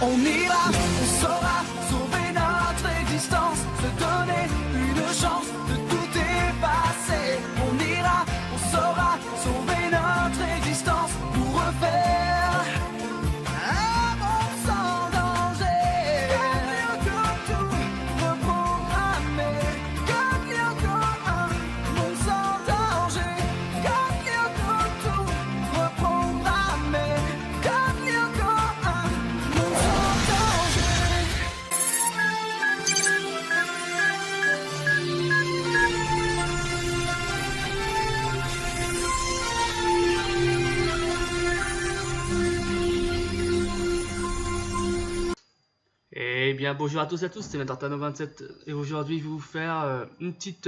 On ira, on saura sauver notre existence, se donner une chance de tout effacer. On ira, on saura sauver notre existence pour refaire un monde sans danger. Mieux que tout reprogrammer, mieux qu'un monde sans danger. Mieux que tout reprogrammer, mieux qu'un monde sans danger. Eh bien bonjour à tous et à tous, c'est Matartano27 et aujourd'hui je vais vous faire une petite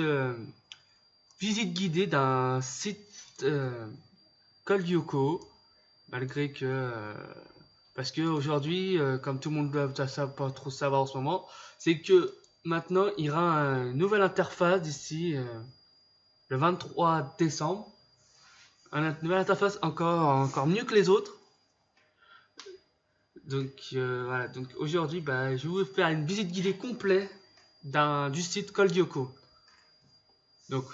visite guidée d'un site Call Lyoko, malgré que parce que aujourd'hui comme tout le monde doit pas trop savoir en ce moment, c'est que maintenant il y aura une nouvelle interface d'ici le 23 décembre, une nouvelle interface encore mieux que les autres. Donc voilà, donc aujourd'hui je vais vous faire une visite guidée complète du site Call Lyoko. Donc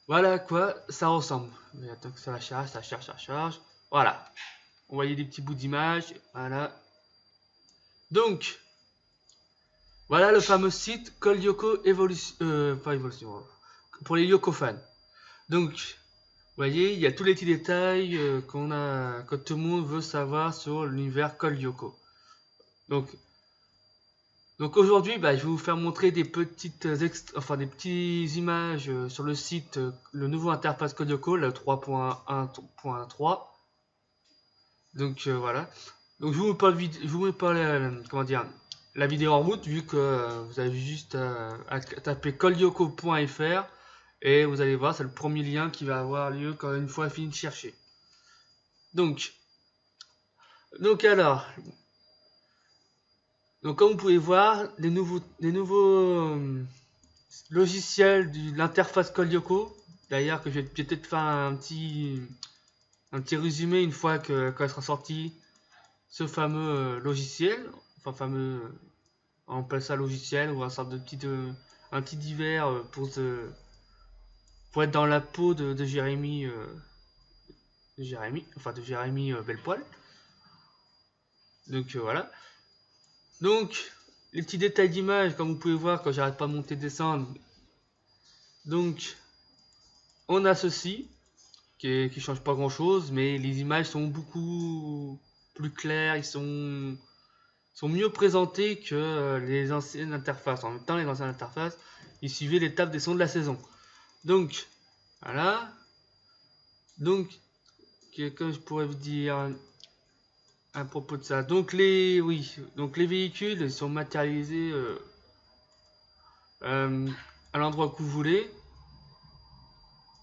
voilà à quoi ça ressemble. Mais attends que ça charge, ça charge. Voilà. On voyait des petits bouts d'image. Voilà. Donc voilà le fameux site Call Lyoko Evolution. Pas Evolution. Pour les Lyoko fans. Donc vous voyez, il y a tous les petits détails que tout le monde veut savoir sur l'univers Call Lyoko. Donc aujourd'hui, je vais vous faire montrer des petites des petites images sur le site, le nouveau interface Call Lyoko, le 3.1.3. Donc voilà. Donc je vous mets pas la vidéo en route, vu que vous avez juste à taper callyoko.fr et vous allez voir, c'est le premier lien qui va avoir lieu quand une fois fini de chercher. Donc alors. Donc comme vous pouvez voir, les nouveaux logiciels de l'interface Call Lyoko, d'ailleurs que je vais peut-être faire un petit résumé une fois quand sera sorti ce fameux logiciel, on appelle ça logiciel ou un sorte de un petit divers pour être dans la peau de Jérémy Bellepoil. Donc voilà. Donc, les petits détails d'image, comme vous pouvez voir quand j'arrête pas de monter et descendre. Donc, on a ceci, qui change pas grand chose, mais les images sont beaucoup plus claires, ils sont mieux présentés que les anciennes interfaces. En même temps, les anciennes interfaces, ils suivaient l'étape des sons de la saison. Donc, voilà. Donc, comme je pourrais vous dire à propos de ça, donc les véhicules sont matérialisés à l'endroit que vous voulez.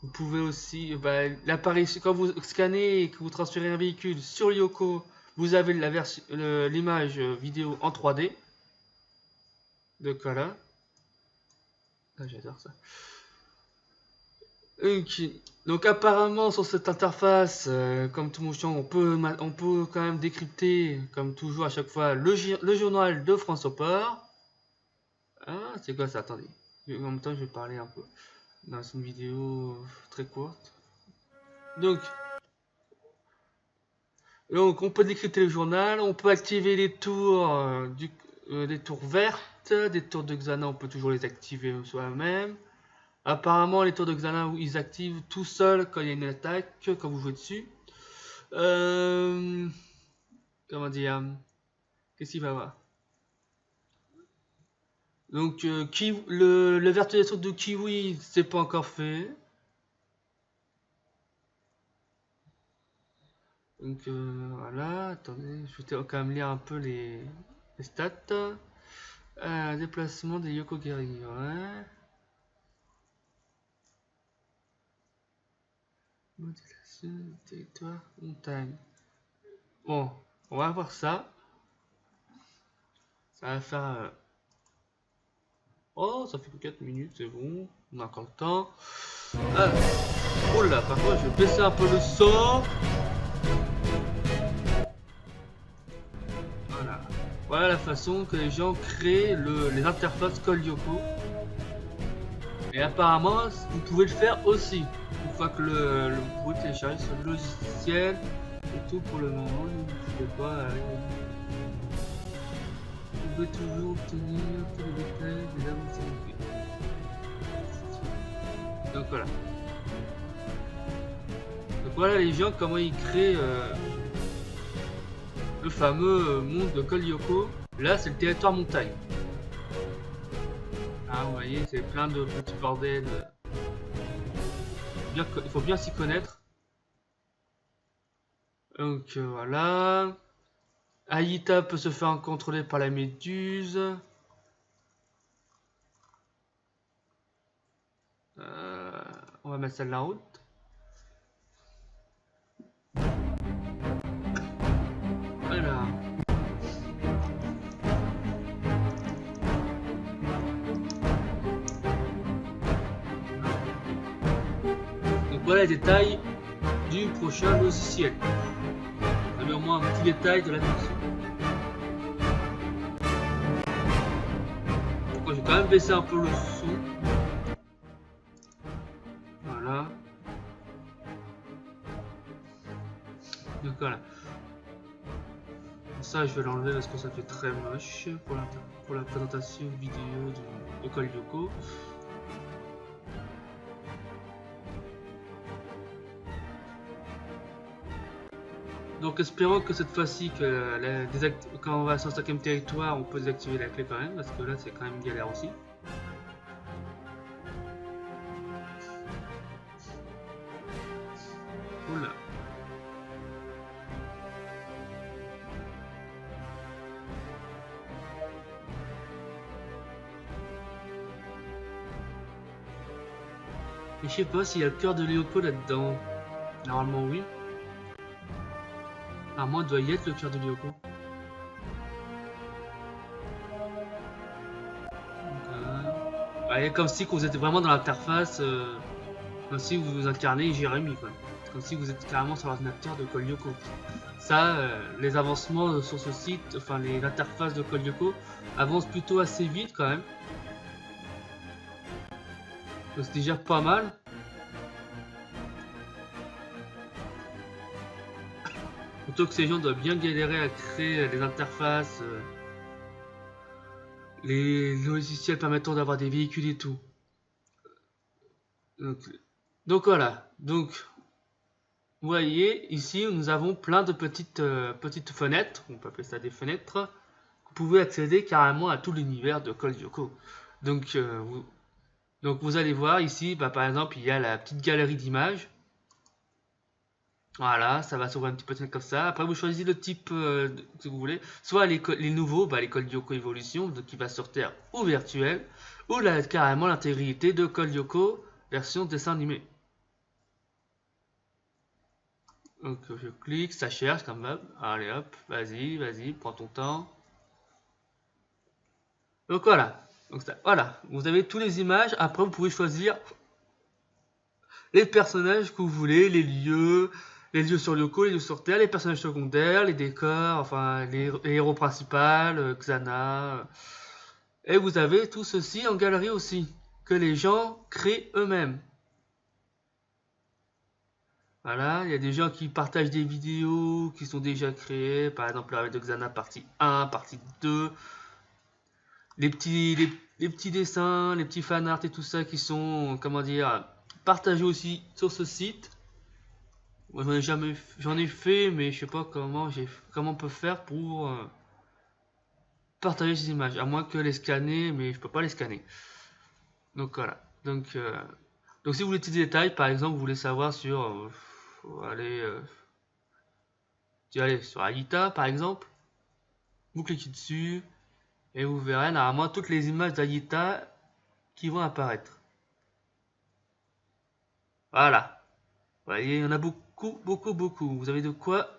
Vous pouvez aussi l'appareil, quand vous scannez et que vous transférez un véhicule sur Lyoko, vous avez l'image vidéo en 3D. Donc voilà. Ah, j'adore ça. Donc apparemment sur cette interface, comme tout mon champ, on peut quand même décrypter, comme toujours à chaque fois, le journal de François Port. Ah, c'est quoi ça? Attendez. En même temps, je vais parler un peu dans une vidéo très courte. Donc on peut décrypter le journal, on peut activer les tours des tours vertes, des tours de Xana, on peut toujours les activer soi-même. Apparemment, les tours de Xana, ils activent tout seuls quand il y a une attaque, quand vous jouez dessus. Comment dire? Qu'est-ce qu'il va y avoir? Donc, le vertualisation de Kiwi, c'est pas encore fait. Donc, voilà. Attendez, je vais quand même lire un peu les stats. Déplacement des Yokogiri, ouais. Modulation, territoire, montagne. Bon, on va voir ça. Ça va faire Oh, ça fait que 4 minutes, c'est bon. On a encore le temps. Ah. Oh là, par contre, je vais baisser un peu le son. Voilà. Voilà la façon que les gens créent les interfaces Call Yoko. Et apparemment, vous pouvez le faire aussi. Une fois que vous pouvez télécharger ce logiciel. C'est tout pour le moment. N'hésitez pas à... Vous pouvez toujours obtenir tous les détails des avancées. Donc voilà. Donc voilà les gens, comment ils créent le fameux monde de Call Yoko. Là, c'est le territoire montagne. Ah, vous voyez, c'est plein de petits bordels. Il faut bien s'y connaître. Donc voilà. Aïta peut se faire contrôler par la méduse. On va mettre celle-là en route. Voilà. Donc voilà les détails du prochain logiciel. On a mis au moins un petit détail de la mission. Donc, je vais quand même baisser un peu le son. Voilà. Donc voilà. Ça je vais l'enlever parce que ça fait très moche pour la présentation vidéo de Call Yoko. Donc espérons que cette fois-ci, quand on va sur le 5e territoire, on peut désactiver la clé quand même, parce que là c'est quand même une galère aussi. Oula. Et je sais pas s'il y a le cœur de Lyoko là-dedans. Normalement oui. Normalement il doit y être le cœur de Lyoko. Comme si vous êtes vraiment dans l'interface, comme si vous incarnez Jérémy quoi. Comme si vous êtes carrément sur l'ordinateur de Call Yoko. Ça, les avancements sur ce site, enfin les interfaces de Call Yoko avancent plutôt assez vite quand même. Donc c'est déjà pas mal. Plutôt que ces gens doivent bien galérer à créer les interfaces, les logiciels permettant d'avoir des véhicules et tout. Donc voilà. Donc vous voyez ici nous avons plein de petites fenêtres. On peut appeler ça des fenêtres. Vous pouvez accéder carrément à tout l'univers de Call Yoko. Donc vous allez voir ici, par exemple, il y a la petite galerie d'images. Voilà, ça va s'ouvrir un petit peu comme ça. Après, vous choisissez le type que vous voulez. Soit les nouveaux, Call Yoko Evolution, qui va sortir ou virtuel, ou carrément l'intégrité de Call Yoko version dessin animé. Donc je clique, ça cherche quand même. Allez hop, vas-y, prends ton temps. Donc voilà. Donc voilà, vous avez toutes les images. Après, vous pouvez choisir les personnages que vous voulez, les lieux sur Lyoko, les lieux sur Terre, les personnages secondaires, les décors, enfin les héros principaux, Xana. Et vous avez tout ceci en galerie aussi, que les gens créent eux-mêmes. Voilà, il y a des gens qui partagent des vidéos qui sont déjà créées, par exemple la de Xana partie 1, partie 2. Les petits dessins, les petits fanarts et tout ça qui sont, comment dire, partagés aussi sur ce site. Moi, j'en ai fait, mais je sais pas comment on peut faire pour partager ces images, à moins que les scanner, mais je peux pas les scanner. Donc voilà. Donc si vous voulez des détails, par exemple, vous voulez savoir sur, allez sur Alita, par exemple, vous cliquez dessus et vous verrez normalement toutes les images d'Alita qui vont apparaître. Voilà. Vous voyez, il y en a beaucoup. Vous avez de quoi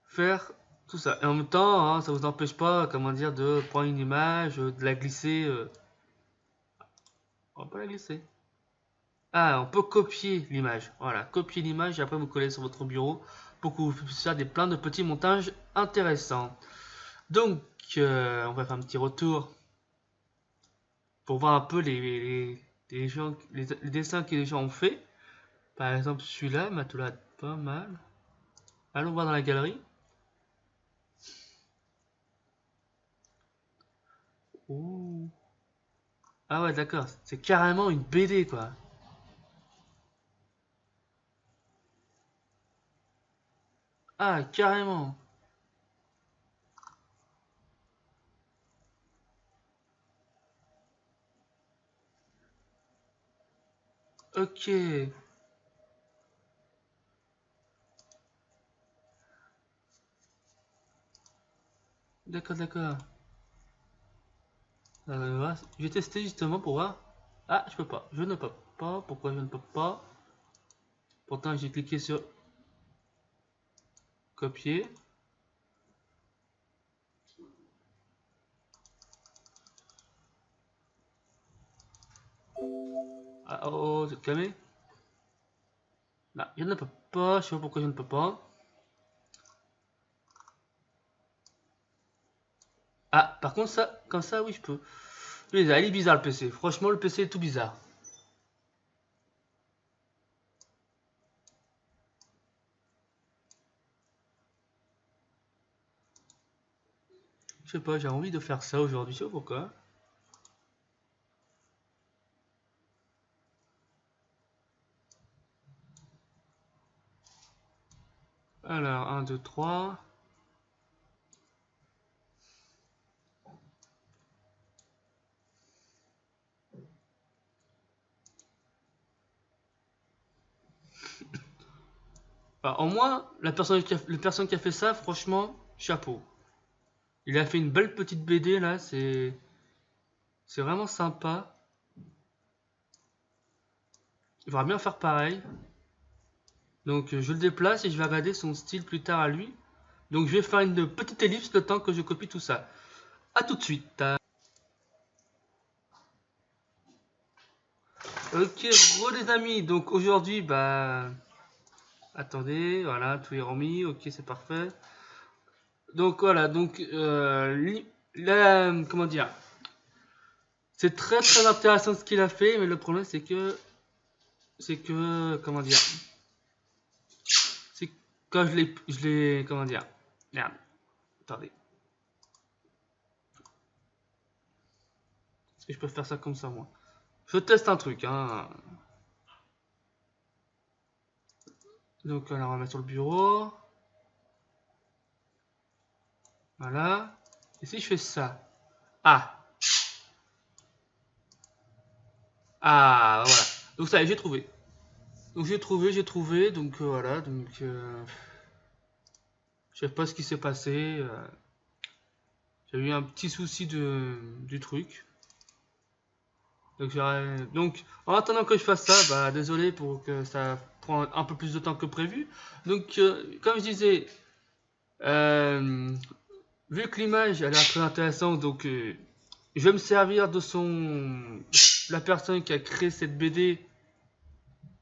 faire tout ça. Et en même temps, hein, ça vous empêche pas, comment dire, de prendre une image, de la glisser. On va pas la glisser. Ah, on peut copier l'image. Voilà, copier l'image et après vous collez sur votre bureau pour que vous puissiez faire plein de petits montages intéressants. Donc, on va faire un petit retour pour voir un peu les dessins que les gens ont fait. Par exemple, celui-là, Matula, pas mal. Allons voir dans la galerie. Ouh. Ah ouais, d'accord, c'est carrément une BD quoi. Ah, carrément. Ok. D'accord, d'accord. Je vais tester justement pour voir. Ah, je peux pas. Je ne peux pas. Pourquoi je ne peux pas? Pourtant, j'ai cliqué sur copier. Ah, oh, oh, calmez. Là, je ne peux pas. Je sais pas pourquoi je ne peux pas. Ah, par contre, ça, comme ça, oui, je peux. Il est bizarre le PC. Franchement, le PC est tout bizarre. Je sais pas, j'ai envie de faire ça aujourd'hui. Je sais pas pourquoi. Alors, 1, 2, 3. Enfin, au moins, la personne qui a fait ça, franchement, chapeau. Il a fait une belle petite BD là, c'est vraiment sympa. Il va bien faire pareil. Donc je le déplace et je vais regarder son style plus tard à lui. Donc je vais faire une petite ellipse le temps que je copie tout ça. A tout de suite. Ok, les amis. Donc aujourd'hui, bah... Attendez, voilà, tout est remis. Ok, c'est parfait. Donc voilà, donc... comment dire? C'est très très intéressant ce qu'il a fait, mais le problème c'est que... comment dire? C'est quand je l'ai, comment dire? Merde, attendez. Est-ce que je peux faire ça comme ça, moi? Je teste un truc, hein. Donc, alors, on va mettre sur le bureau. Voilà. Et si je fais ça? Ah! Ah, voilà. Donc, ça y est, j'ai trouvé. Donc, j'ai trouvé. Donc, voilà. Donc, je sais pas ce qui s'est passé. J'ai eu un petit souci du truc. Donc, en attendant que je fasse ça, bah, désolé pour que ça prend un peu plus de temps que prévu. Donc, comme je disais, vu que l'image a l'air très intéressante, donc je vais me servir de la personne qui a créé cette BD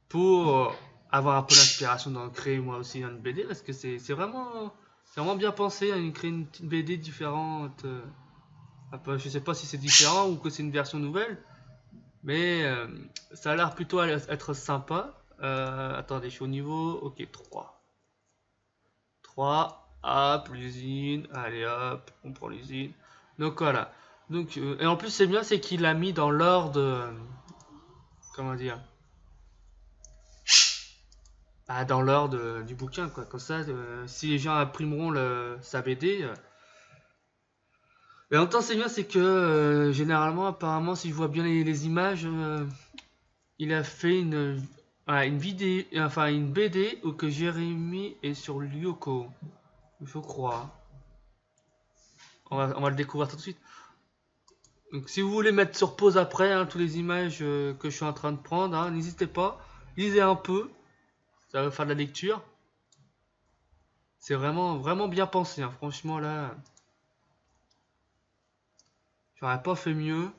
pour avoir un peu l'inspiration d'en créer moi aussi une BD parce que c'est vraiment bien pensé, hein, créer une petite BD différente. Je sais pas si c'est différent ou que c'est une version nouvelle, mais ça a l'air plutôt être sympa. Attendez, je suis au niveau, ok, 3. 3, hop, l'usine, allez hop, on prend l'usine. Donc voilà. Donc, et en plus c'est bien, c'est qu'il l'a mis dans l'ordre, comment dire, dans l'ordre du bouquin, quoi. Comme ça, si les gens imprimeront sa BD. Et en même temps c'est bien, c'est que généralement, apparemment, si je vois bien les images, il a fait une vidéo, enfin une BD où que Jérémy est sur Lyoko, je crois. On va le découvrir tout de suite. Donc si vous voulez mettre sur pause après, hein, toutes les images que je suis en train de prendre, hein, n'hésitez pas, lisez un peu, ça va faire de la lecture. C'est vraiment bien pensé, hein. Franchement, là, j'aurais pas fait mieux.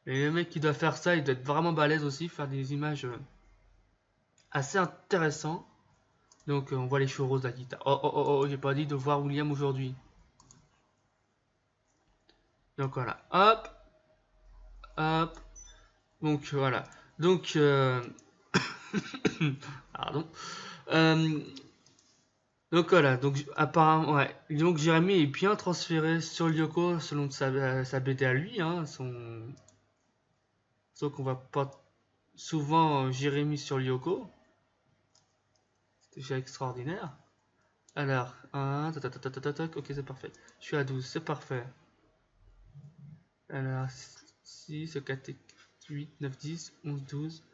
Et le mec qui doit faire ça, il doit être vraiment balèze aussi, faire des images assez intéressantes. Donc, on voit les cheveux roses de la guitare. Oh, j'ai pas dit de voir William aujourd'hui. Donc, voilà. Hop, hop. Donc, voilà. Donc, pardon. Euh, donc voilà, donc apparemment, ouais. Donc Jérémy est bien transféré sur Lyoko selon sa BD à lui, hein, sauf qu'on voit pas souvent Jérémy sur Lyoko. C'est déjà extraordinaire. Alors, 1, ok, c'est parfait. Je suis à 12, c'est parfait. Alors, 6, 4, 8, 9, 10, 11, 12.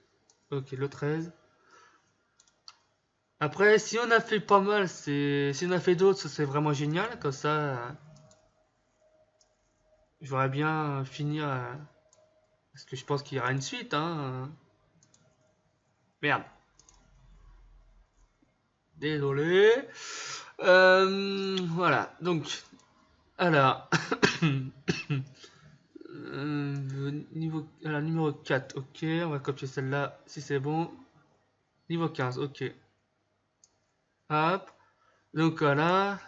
Ok, le 13. Après, si on a fait pas mal, si on a fait d'autres, c'est vraiment génial. Comme ça, j'aurais bien finir. Parce que je pense qu'il y aura une suite, hein. Merde. Désolé. Voilà. Donc, alors. Alors, numéro 4, ok. On va copier celle-là si c'est bon. Niveau 15, ok. Hop. Donc voilà.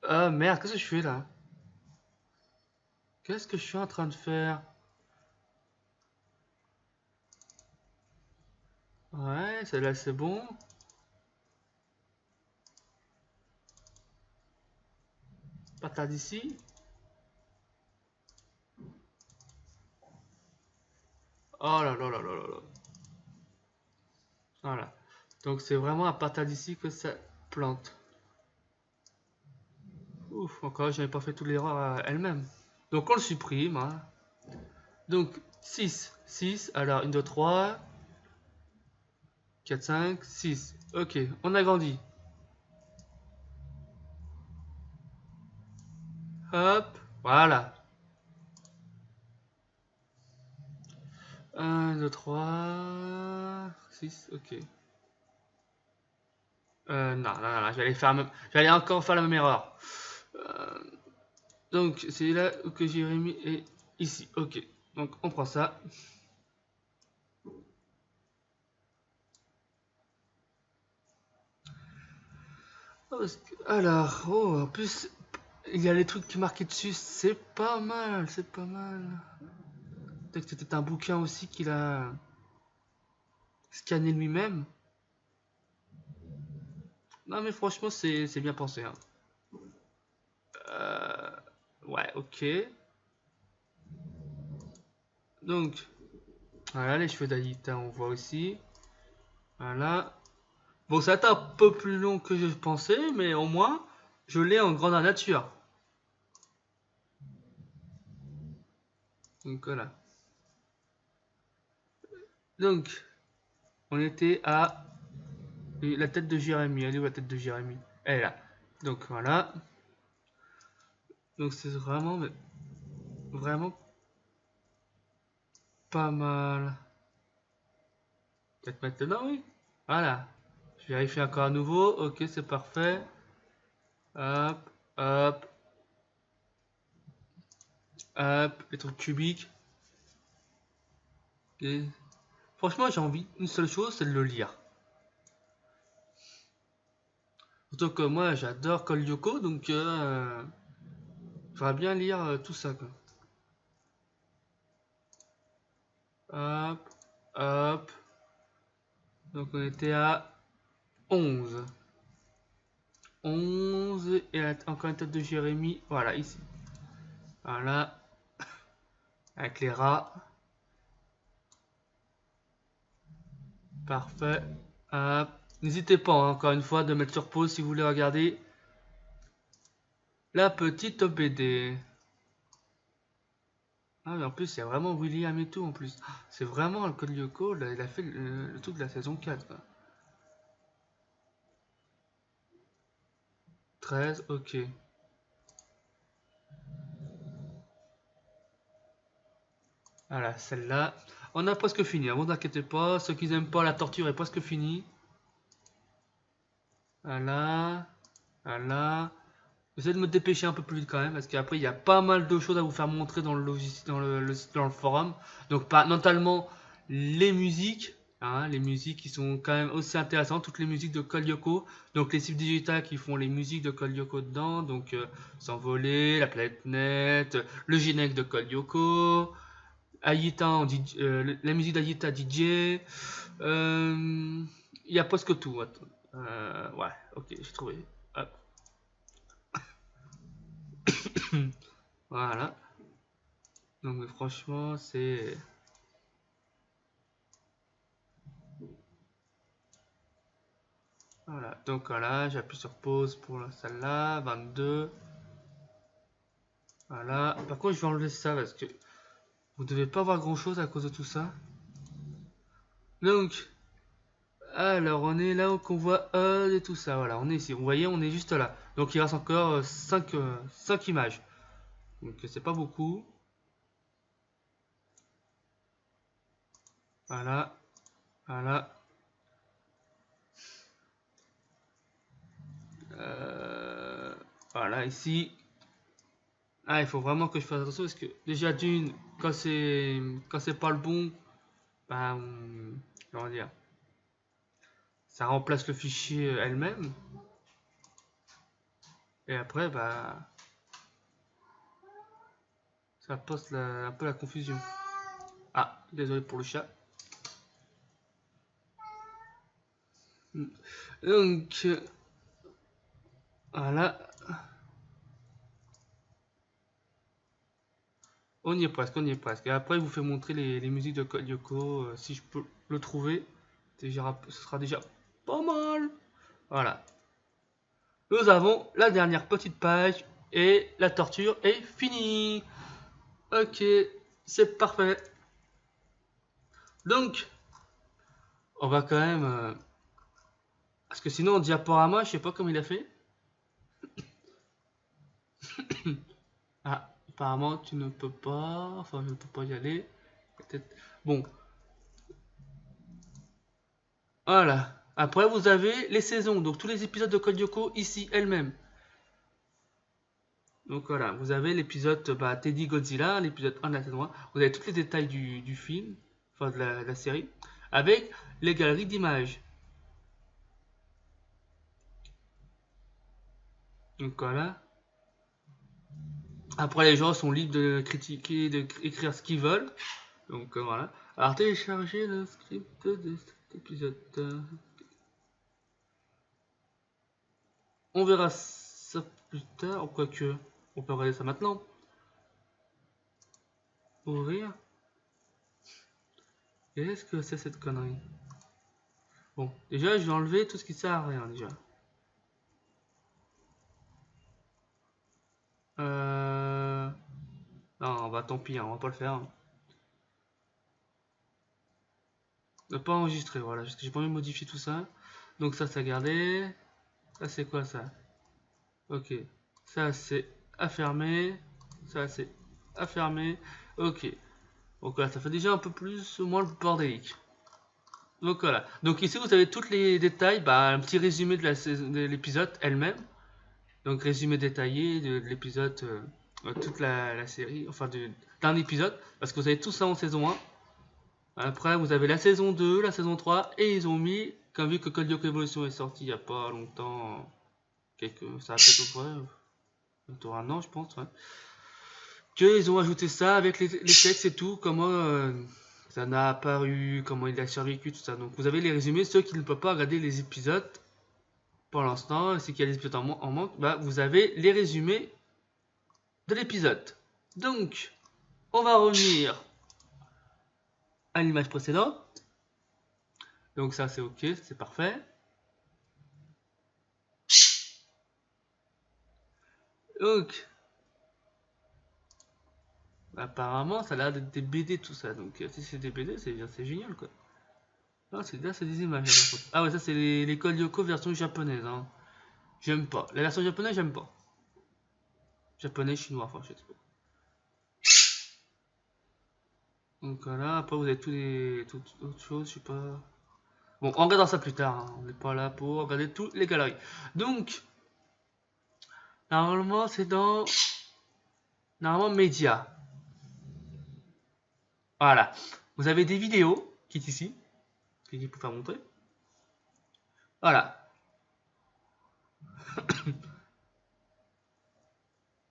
Ah merde, qu'est-ce que je fais là? Qu'est-ce que je suis en train de faire? Ouais, celle-là c'est bon. Partir d'ici. Oh là là là là là là. Voilà. Donc c'est vraiment à partir d'ici que ça plante. Ouf, encore, j'avais pas fait toute l'erreur elle-même. Donc on le supprime, hein. Donc 6, 6, alors 1, 2, 3, 4, 5, 6. Ok, on agrandit. Hop, voilà. 1, 2, 3, 6, ok. Non, j'allais encore faire la même erreur. Euh, donc c'est là que Jérémy est ici, ok. Donc on prend ça. Alors, oh, en plus, il y a les trucs qui marqués dessus, c'est pas mal, c'est pas mal. Peut-être que c'était un bouquin aussi qu'il a scanné lui-même. Non mais franchement, c'est bien pensé, hein. Euh, ouais, ok. Donc, voilà, les cheveux d'Alita, on voit aussi. Voilà. Bon, ça a été un peu plus long que je pensais, mais au moins, je l'ai en grandeur nature. Donc voilà. Donc, on était à la tête de Jérémy. Elle est où la tête de Jérémy? Elle est là. Donc voilà. Donc c'est vraiment pas mal. Peut-être maintenant, oui. Voilà. Je vérifie encore à nouveau. Ok, c'est parfait. Hop, hop, hop. Les trucs cubiques. Et... Franchement, j'ai envie d'une seule chose, c'est de le lire. Surtout que moi, j'adore Col Lyoko, donc j'aimerais bien lire tout ça, quoi. Hop, hop. Donc on était à 11. 11 et encore une tête de Jérémy. Voilà, ici. Voilà. Avec les rats. Parfait. N'hésitez pas, hein, encore une fois, de mettre sur pause si vous voulez regarder la petite BD. Ah, mais en plus, il y a vraiment William et tout en plus. C'est vraiment le Code Lyoko, il a fait le truc de la saison 4. Quoi. 13, ok. Voilà, celle-là. On a presque fini, ne vous inquiétez pas. Ceux qui n'aiment pas la torture est presque fini. Voilà. Voilà. J'essaie de me dépêcher un peu plus vite quand même, parce qu'après il y a pas mal de choses à vous faire montrer dans le logiciel, dans le forum. Donc pas notamment les musiques, hein, les musiques qui sont quand même aussi intéressantes, toutes les musiques de Code Lyoko. Donc les sites digitales qui font les musiques de Code Lyoko dedans, donc S'envoler, La Planète Net, le générique de Code Lyoko, Ayita la musique d'Ayita DJ. Il y a presque tout. Attends. Ouais, ok, j'ai trouvé. Hop. Voilà. Donc franchement, c'est... Voilà. Donc voilà, j'appuie sur pause pour celle-là. 22. Voilà. Par contre, je vais enlever ça parce que vous devez pas voir grand-chose à cause de tout ça. Donc, alors on est là où on voit et tout ça. Voilà, on est ici. Vous voyez, on est juste là. Donc il reste encore 5 images. Donc c'est pas beaucoup. Voilà. Voilà. Voilà, ici. Ah, il faut vraiment que je fasse attention parce que déjà d'une, quand c'est pas le bon, bah, comment dire, ça remplace le fichier elle-même. Et après, bah, ça pose un peu la confusion. Ah, désolé pour le chat. Donc, voilà. On y est presque, on y est presque. Et après, je vous fais montrer les musiques de Code Lyoko, si je peux le trouver. Déjà, ce sera déjà pas mal. Voilà. Nous avons la dernière petite page et la torture est finie. Ok, c'est parfait. Donc, on va quand même... parce que sinon, en diaporama, je sais pas comment il a fait. Ah, apparemment, tu ne peux pas... Enfin, je ne peux pas y aller. Peut-être... Bon. Voilà. Après, vous avez les saisons. Donc, tous les épisodes de Code Lyoko ici, elles-mêmes. Donc, voilà. Vous avez l'épisode Teddy Godzilla, l'épisode 1 de la saison 1. Vous avez tous les détails du film. Enfin, de la série. Avec les galeries d'images. Donc, voilà. Après, les gens sont libres de critiquer, d'écrire ce qu'ils veulent. Donc voilà. Alors, télécharger le script de cet épisode. On verra ça plus tard. Quoique, on peut regarder ça maintenant. Ouvrir. Qu'est-ce que c'est cette connerie? Bon, déjà, je vais enlever tout ce qui sert à rien déjà. Non, bah tant pis, hein, on va pas le faire. Ne pas enregistrer, voilà, parce que j'ai pas envie de modifier tout ça. Donc ça, c'est gardé. Ça, c'est quoi ça? Ok. Ça, c'est à fermer. Ça, c'est à fermer. Ok. Donc voilà, ça fait déjà un peu plus, au moins le bordélique. Donc voilà. Donc ici, vous avez tous les détails. Un petit résumé de l'épisode elle-même. Donc résumé détaillé de l'épisode, toute la série, enfin d'un épisode. Parce que vous avez tout ça en saison 1. Après, vous avez la saison 2, la saison 3. Et ils ont mis, comme vu que Code Lyoko Evolution est sorti il n'y a pas longtemps, ça a peut-être autour un an, je pense. Ouais. Qu'ils ont ajouté ça avec les textes et tout, comment ça n'a apparu, comment il a survécu, tout ça. Donc vous avez les résumés, ceux qui ne peuvent pas regarder les épisodes pour l'instant, c'est qu'il y a des épisodes en manque, vous avez les résumés de l'épisode. Donc, on va revenir à l'image précédente. Donc ça c'est ok, c'est parfait. Donc, apparemment ça a l'air d'être des BD tout ça. Donc si c'est des BD, c'est génial quoi. Ah, c'est des images. Ah ouais, ça c'est les Code Lyoko version japonaise. Hein. J'aime pas. La version japonaise, j'aime pas. Japonais, chinois, enfin, je sais pas. Donc voilà, après vous avez toutes autres choses, je sais pas. Bon, on regardera ça plus tard, hein. On n'est pas là pour regarder toutes les galeries. Donc, normalement, c'est dans... Normalement, médias. Voilà. Vous avez des vidéos qui est ici. Que je peux faire montrer. Voilà.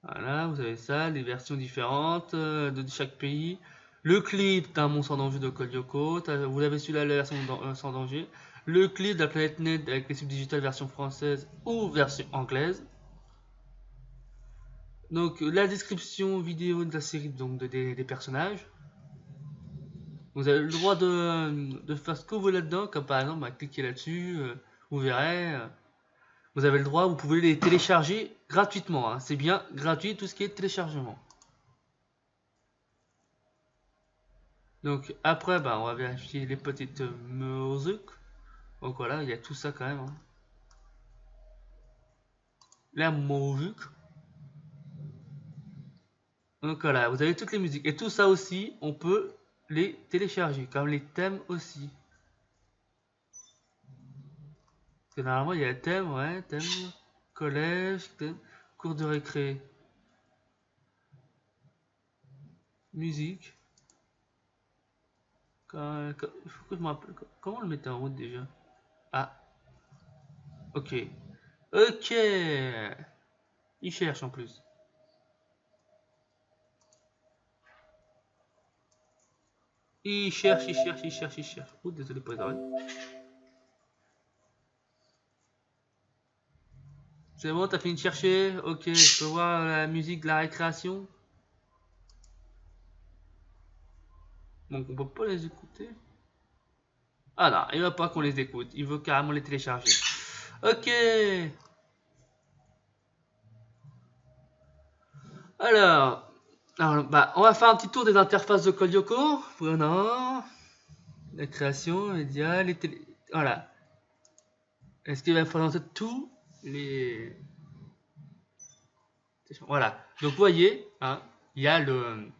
Voilà, vous avez ça, les versions différentes de chaque pays. Le clip d'un monstre en danger de Code Lyoko. Vous avez celui-là, la version sans danger. Le clip de la planète Net avec les subdigitales version française ou version anglaise. Donc la description vidéo de la série, donc des personnages. Vous avez le droit de faire ce que vous voulez là-dedans, comme par exemple, cliquez là-dessus, vous verrez. Vous avez le droit, vous pouvez les télécharger gratuitement. Hein. C'est bien gratuit tout ce qui est téléchargement. Donc après, on va vérifier les petites musiques. Donc voilà, il y a tout ça quand même. Hein. La musique. Donc voilà, vous avez toutes les musiques. Et tout ça aussi, on peut les télécharger, comme les thèmes aussi. Parce que normalement, il y a thème, ouais, thème collège, thème cours de récré. Musique. Il faut que je me rappelle. Comment on le mettait en route déjà? Ah. Ok. Ok. Il cherche en plus. Il cherche. Oh, désolé pour les oreilles. C'est bon, t'as fini de chercher? Ok, je peux voir la musique de la récréation. Donc on peut pas les écouter. Ah non, il veut pas qu'on les écoute. Il veut carrément les télécharger. Ok. Alors, on va faire un petit tour des interfaces de Code Lyoko. Voilà. La création, médias, les télé... Voilà. Est-ce qu'il va présenter tous les... Voilà. Donc vous voyez, hein, il y a le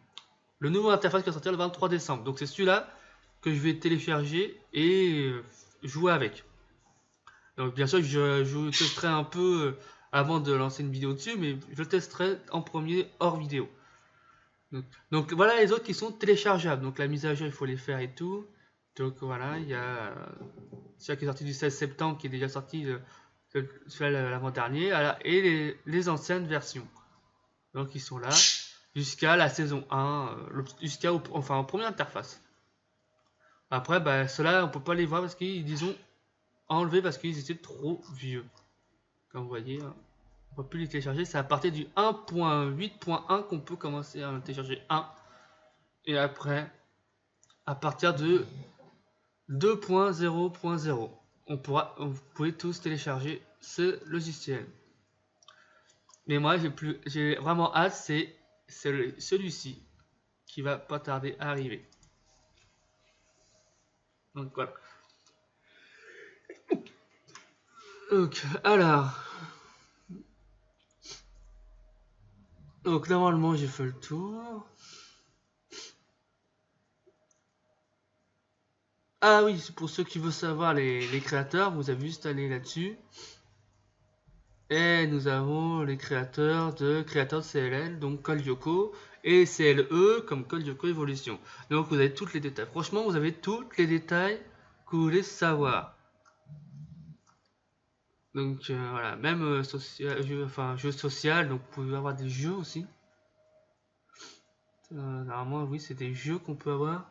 nouveau interface qui va sortir le 23 décembre. Donc c'est celui-là que je vais télécharger et jouer avec. Donc bien sûr, je testerai un peu avant de lancer une vidéo dessus, mais je testerai en premier hors vidéo. Donc voilà les autres qui sont téléchargeables. Donc la mise à jour, il faut les faire et tout. Donc voilà, il y a celui qui est sorti du 16 septembre qui est déjà sorti l'avant-dernier et les anciennes versions. Donc ils sont là jusqu'à la saison 1, en première interface. Après, ceux-là, on peut pas les voir parce qu'ils ont enlevé parce qu'ils étaient trop vieux. Comme vous voyez, on peut plus les télécharger. C'est à partir du 1.8.1 qu'on peut commencer à télécharger 1. Et après, à partir de 2.0.0, vous pouvez tous télécharger ce logiciel. Mais moi, j'ai vraiment hâte, c'est celui-ci qui va pas tarder à arriver. Donc voilà. Donc, alors. Donc normalement j'ai fait le tour. Ah oui, c'est pour ceux qui veulent savoir les créateurs, vous avez juste aller là-dessus. Et nous avons les créateurs de CLL, donc Code Lyoko, et CLE comme Code Lyoko Evolution. Donc vous avez tous les détails. Franchement, vous avez tous les détails que vous voulez savoir. Donc voilà, même jeu social, donc vous pouvez avoir des jeux aussi. Normalement, oui, c'est des jeux qu'on peut avoir.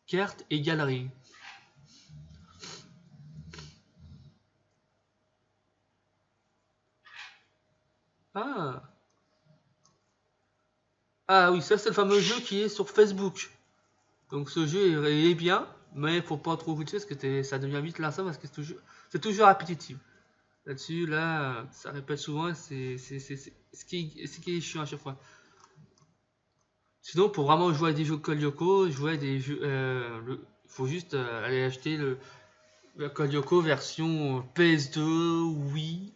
Cartes et galeries. Ah oui, ça c'est le fameux jeu qui est sur Facebook. Donc ce jeu est bien, mais il faut pas trop goûter parce que ça devient vite lassant parce que c'est toujours répétitif. Là-dessus, là, ça répète souvent, c'est ce qui est chiant à chaque fois. Sinon, pour vraiment jouer à des jeux Code Lyoko, jouer à des jeux, il faut juste aller acheter le Code Lyoko version PS2, Wii.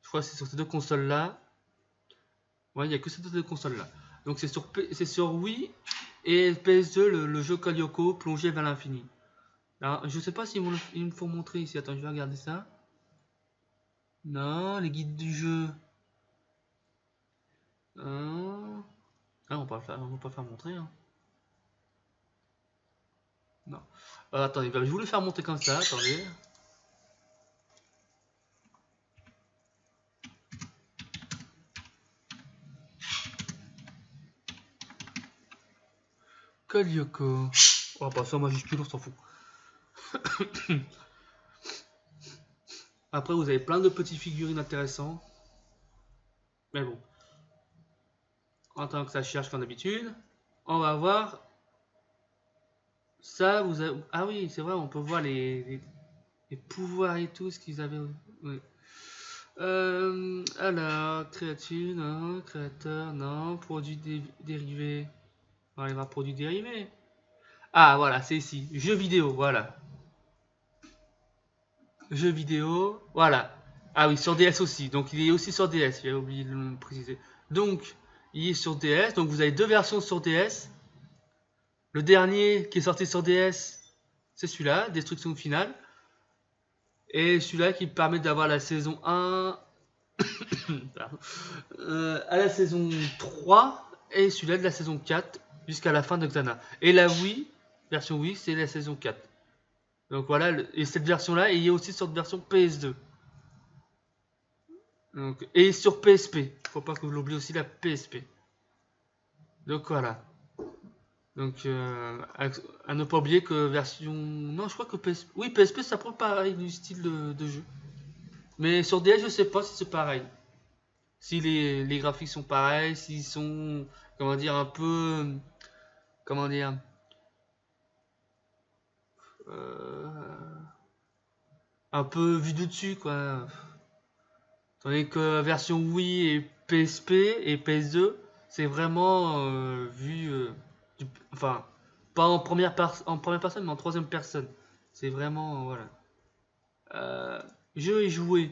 Je crois que c'est sur ces deux consoles-là. Ouais, il n'y a que ces deux consoles-là. Donc c'est sur Wii Et PS2, le jeu Code Lyoko, plongé vers l'infini. Alors, je sais pas s'ils me font montrer ici. Attends, je vais regarder ça. Non, les guides du jeu. Ah, on va pas faire montrer. Hein. Non. Attendez, je voulais faire monter comme ça. Attendez. Code Lyoko. On va passer en majuscule, on s'en fout. Après, vous avez plein de petites figurines intéressantes. Mais bon. En tant que ça cherche comme d'habitude, on va voir. Ça, vous avez... Ah oui, c'est vrai, on peut voir les pouvoirs et tout, ce qu'ils avaient. Oui. Alors, créature, non. Créateur, non. Produit dérivé. On va aller voir produit dérivé. Ah, voilà, c'est ici. Jeux vidéo, voilà. Jeux vidéo, voilà. Ah oui, sur DS aussi. Donc, il est aussi sur DS. J'ai oublié de le préciser. Donc, il est sur DS. Donc, vous avez deux versions sur DS. Le dernier qui est sorti sur DS, c'est celui-là, Destruction Finale. Et celui-là qui permet d'avoir la saison 1 à la saison 3 et celui-là de la saison 4 jusqu'à la fin de Xana. Et la Wii, version Wii, c'est la saison 4. Donc voilà, et cette version-là, il y a aussi sur la version PS2. Donc, et sur PSP. Faut pas que vous l'oubliez aussi la PSP. Donc voilà. Donc à ne pas oublier que version... Non, je crois que PSP... Oui, PSP, ça prend pareil du style de jeu. Mais sur DS, je sais pas si c'est pareil. Si les graphiques sont pareils, s'ils sont, comment dire, un peu... Comment dire un peu vu du dessus, quoi. Tandis que version Wii et PSP et PS2, c'est vraiment vu... enfin, pas en première personne, mais en troisième personne. C'est vraiment... voilà. Jeux et jouets.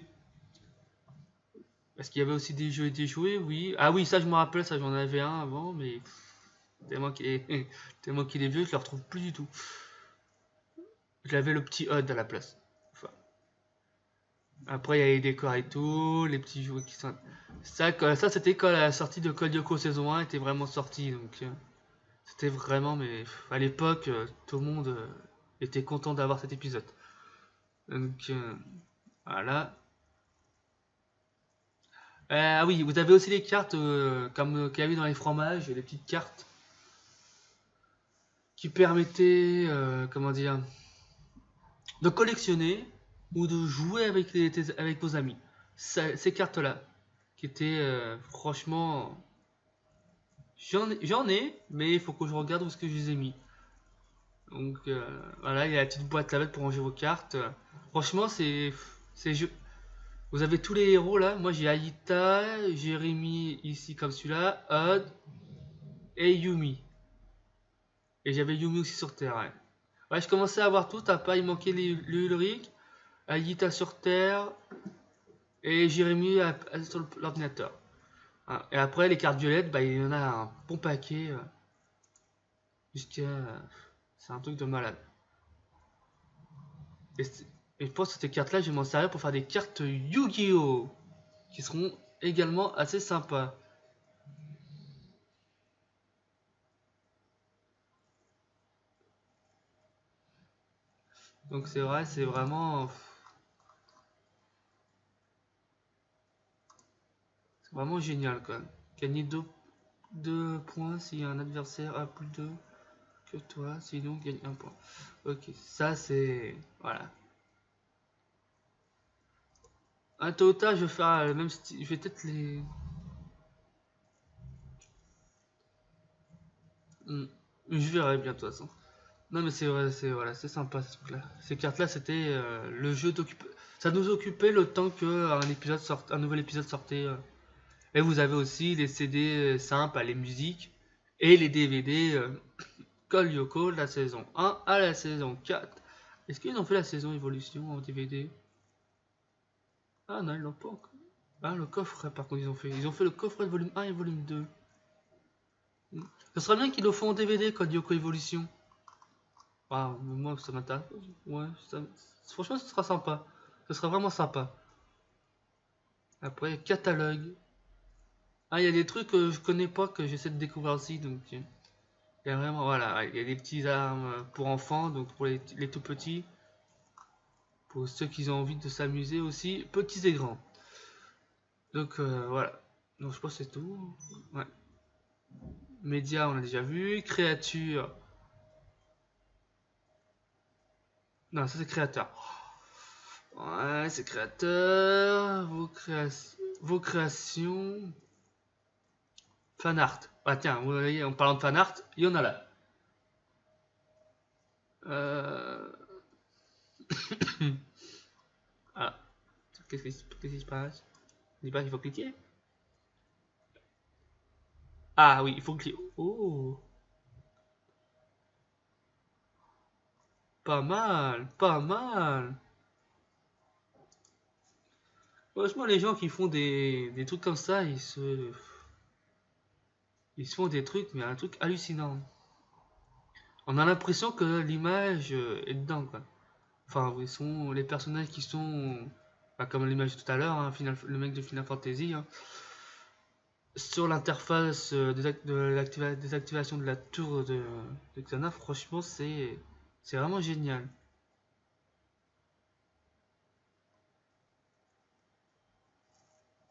Est-ce qu'il y avait aussi des jeux et des jouets? Oui. Ah oui, ça je me rappelle, ça j'en avais un avant, mais tellement qu'il est, tellement qu'il est vieux, je le retrouve plus du tout. J'avais le petit HUD à la place. Enfin, après, il y a les décors et tout, les petits jouets qui sont... Ça c'était quand la sortie de Code Lyoko saison 1 était vraiment sortie, donc c'était vraiment, mais à l'époque, tout le monde était content d'avoir cet épisode. Donc, voilà. Ah oui, vous avez aussi les cartes, comme qu'il y avait dans les fromages, les petites cartes qui permettaient, comment dire, de collectionner ou de jouer avec vos amis. Ces cartes-là, qui étaient franchement... J'en ai, mais il faut que je regarde où est-ce que je les ai mis. Donc voilà, il y a la petite boîte là pour ranger vos cartes. Franchement, c'est jeu. Vous avez tous les héros là. Moi j'ai Aïta, Jérémy ici comme celui-là, Odd et Yumi. Et j'avais Yumi aussi sur Terre. Ouais, ouais je commençais à avoir tout. Pas, il manquait l'Ulrich, Aïta sur Terre et Jérémy sur l'ordinateur. Ah, et après les cartes violettes, bah, il y en a un bon paquet. Jusqu'à... C'est un truc de malade. Et je pense que ces cartes-là, je vais m'en servir pour faire des cartes Yu-Gi-Oh! Qui seront également assez sympas. Donc c'est vrai, c'est vraiment... C'est vraiment génial quand même. Gagner 2 points si un adversaire a plus de que toi, sinon gagne 1 point. Ok, ça c'est... Voilà. Un total, je vais faire le même style. Je vais peut-être les... Je verrai bien de toute façon. Non mais c'est vrai, voilà, c'est sympa ce truc-là. Ces cartes-là, c'était le jeu d'occuper. Ça nous occupait le temps que un nouvel épisode sortait. Et vous avez aussi les CD simples, les musiques et les DVD Code Lyoko, la saison 1 à la saison 4. Est-ce qu'ils ont fait la saison évolution en DVD? Ah non, ils l'ont pas encore. Ah, le coffret par contre ils ont fait. Ils ont fait le coffret de volume 1 et volume 2. Ce serait bien qu'ils le font en DVD, Code Lyoko Evolution. Ah, moi, ça m'intéresse. Ouais, franchement, ce sera sympa. Ce sera vraiment sympa. Après, catalogue. Ah, il y a des trucs que je connais pas, que j'essaie de découvrir aussi, donc... Il y a vraiment, voilà, il y a des petites armes pour enfants, donc pour les tout petits. Pour ceux qui ont envie de s'amuser aussi, petits et grands. Donc, voilà. Donc, je pense que c'est tout. Ouais. Média, on a déjà vu. Créature. Non, ça c'est créateur. Ouais, c'est créateur. Vos créations. Fan art. Ah tiens, vous voyez, en parlant de fan art, il y en a là. Ah, qu'est-ce qui se passe? Je dis pas qu'il faut cliquer. Ah oui, il faut cliquer. Oh, pas mal, pas mal. Franchement, les gens qui font des trucs comme ça, ils se font des trucs, mais un truc hallucinant. On a l'impression que l'image est dedans, quoi. Enfin, ils sont les personnages qui sont, bah, comme l'image tout à l'heure, hein, le mec de Final Fantasy, hein, sur l'interface des activations de la tour de Xana, franchement, c'est vraiment génial.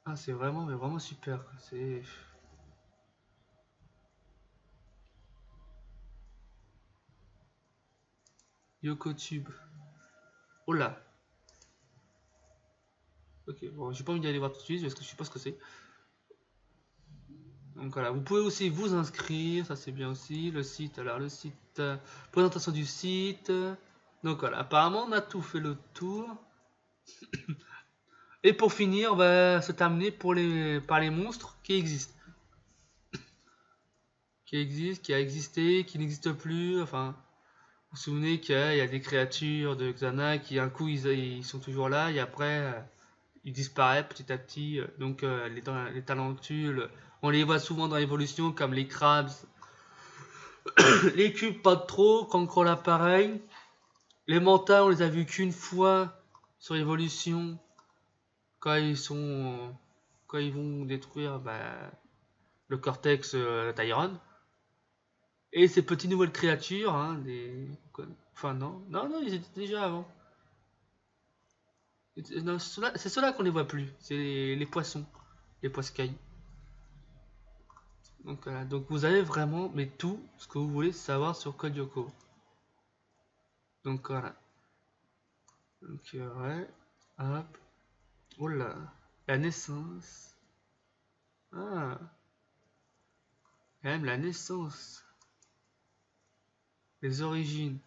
Ah, c'est vraiment, mais vraiment super, quoi. C'est YokoTube. Oh là. Ok, bon, j'ai pas envie d'aller voir tout de suite parce que je sais pas ce que c'est. Donc voilà, vous pouvez aussi vous inscrire, ça c'est bien aussi. Le site, alors le site, présentation du site. Donc voilà, apparemment on a tout fait le tour. Et pour finir, on va se terminer par les monstres qui existent. Qui a existé, qui n'existent plus. Enfin, vous vous souvenez qu'il y a des créatures de Xana qui un coup ils sont toujours là et après ils disparaissent petit à petit. Donc les talentules, on les voit souvent dans l'évolution comme les crabes, les cubes pas trop, Cancrola pareil. Les mentales on les a vus qu'une fois sur l'évolution quand quand ils vont détruire le cortex d'Iron. Et ces petites nouvelles créatures, hein, enfin non, ils étaient déjà avant. C'est ceux-là qu'on les voit plus, c'est les poissons, les poiscailles. Donc voilà, donc vous avez vraiment mais tout ce que vous voulez savoir sur Code Lyoko. Donc voilà. Donc ouais, hop, oh là, la naissance. Ah, quand même la naissance, les origines.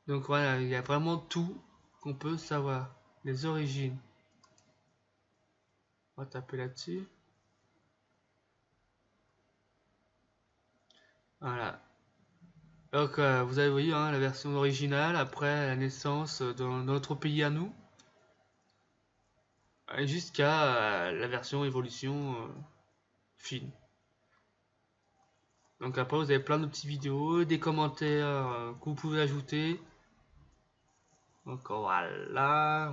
Donc voilà, il y a vraiment tout qu'on peut savoir. Les origines. On va taper là-dessus. Voilà. Donc vous avez vu hein, la version originale après la naissance dans notre pays à nous. Jusqu'à la version évolution film. Donc après vous avez plein de petites vidéos, des commentaires que vous pouvez ajouter. Donc voilà.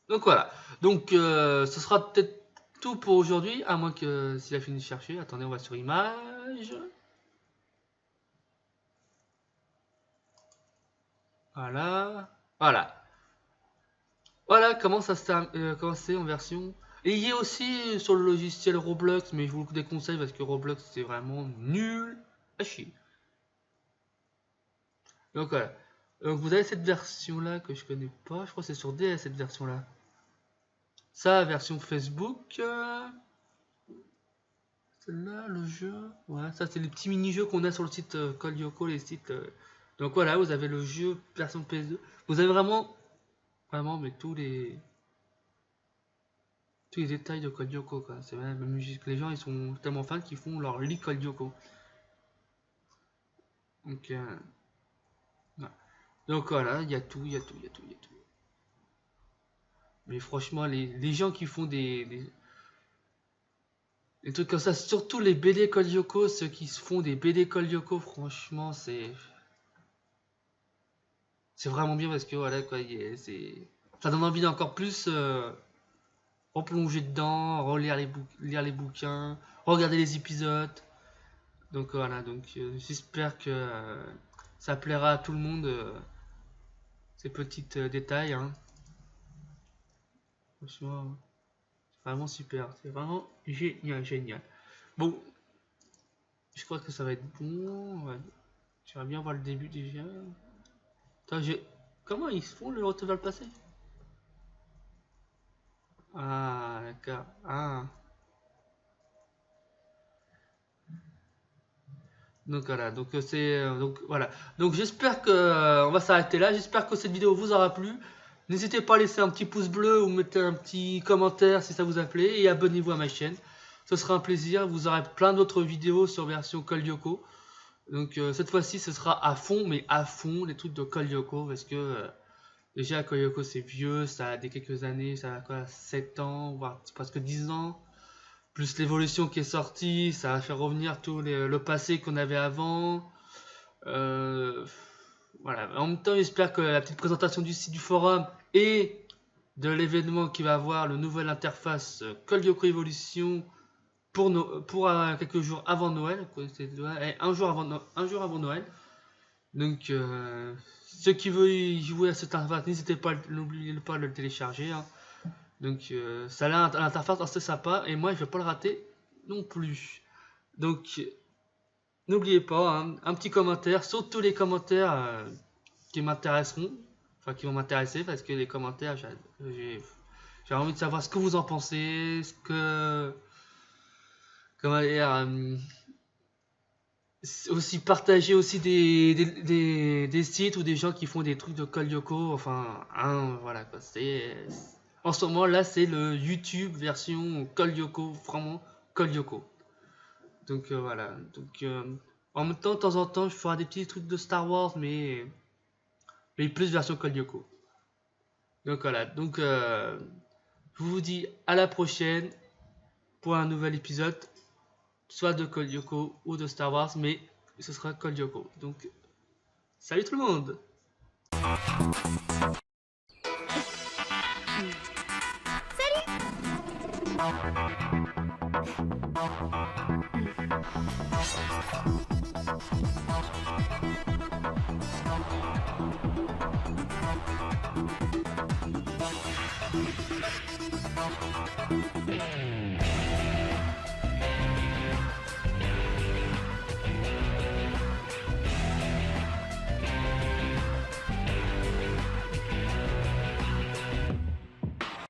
Donc voilà. Donc ce sera peut-être tout pour aujourd'hui, à moins que s'il a fini de chercher. Attendez, on va sur image. Voilà. Voilà. Voilà comment ça comment c'est en version. Et il y a aussi sur le logiciel Roblox, mais je vous le déconseille parce que Roblox c'est vraiment nul à chier. Donc voilà. Donc vous avez cette version là que je connais pas, je crois que c'est sur DS cette version là. Ça, version Facebook. Celle-là, le jeu. Voilà, ça c'est les petits mini-jeux qu'on a sur le site Code Lyoko, les sites. Donc voilà, vous avez le jeu version PS2. Vous avez vraiment, mais tous les détails de Code Lyoko, quoi. C'est même la musique. Les gens, ils sont tellement fans qu'ils font leur lit Code Lyoko. Donc, voilà. Donc voilà, il y a tout. Mais franchement, les gens qui font Des trucs comme ça, surtout les BD Code Lyoko, ceux qui se font des BD Code Lyoko, franchement, c'est vraiment bien parce que voilà quoi, ça donne envie d'encore plus replonger dedans, relire lire les bouquins, regarder les épisodes. Donc voilà, donc j'espère que ça plaira à tout le monde, ces petits détails. Hein. Franchement, c'est vraiment super, c'est vraiment génial, génial. Bon, je crois que ça va être bon. Ouais. J'aimerais bien voir le début déjà. Attends, comment ils se font le retour vers le passé? Ah, d'accord. Ah. Donc voilà, donc donc voilà. Donc j'espère que on va s'arrêter là. J'espère que cette vidéo vous aura plu. N'hésitez pas à laisser un petit pouce bleu ou mettre un petit commentaire si ça vous a plu et abonnez-vous à ma chaîne. Ce sera un plaisir. Vous aurez plein d'autres vidéos sur version Code Lyoko. Donc cette fois-ci, ce sera à fond, mais à fond les trucs de Code Lyoko parce que déjà Code Lyoko c'est vieux, ça a des quelques années, ça a quoi, 7 ans, voire presque 10 ans. Plus l'évolution qui est sortie, ça a fait revenir tout le passé qu'on avait avant. Voilà. En même temps, j'espère que la petite présentation du site du forum et de l'événement qui va avoir le nouvel interface Code Lyoko Evolution pour quelques jours avant Noël, un jour avant Noël. Donc, ceux qui veulent y jouer à cette interface, n'hésitez pas, n'oubliez pas de le télécharger. Hein. Donc ça a l'interface assez sympa et moi je vais pas le rater non plus. Donc n'oubliez pas hein, un petit commentaire, surtout les commentaires qui m'intéresseront, enfin qui vont m'intéresser parce que les commentaires j'ai envie de savoir ce que vous en pensez, ce que comment dire aussi partager aussi des sites ou des gens qui font des trucs de Code Lyoko, enfin hein, voilà quoi, en ce moment là c'est le YouTube version Code Lyoko, vraiment Code Lyoko. Donc voilà, donc en même temps de temps en temps je ferai des petits trucs de Star Wars mais plus version Code Lyoko. Donc voilà, donc je vous dis à la prochaine pour un nouvel épisode, soit de Code Lyoko ou de Star Wars, mais ce sera Code Lyoko. Donc salut tout le monde. Salut.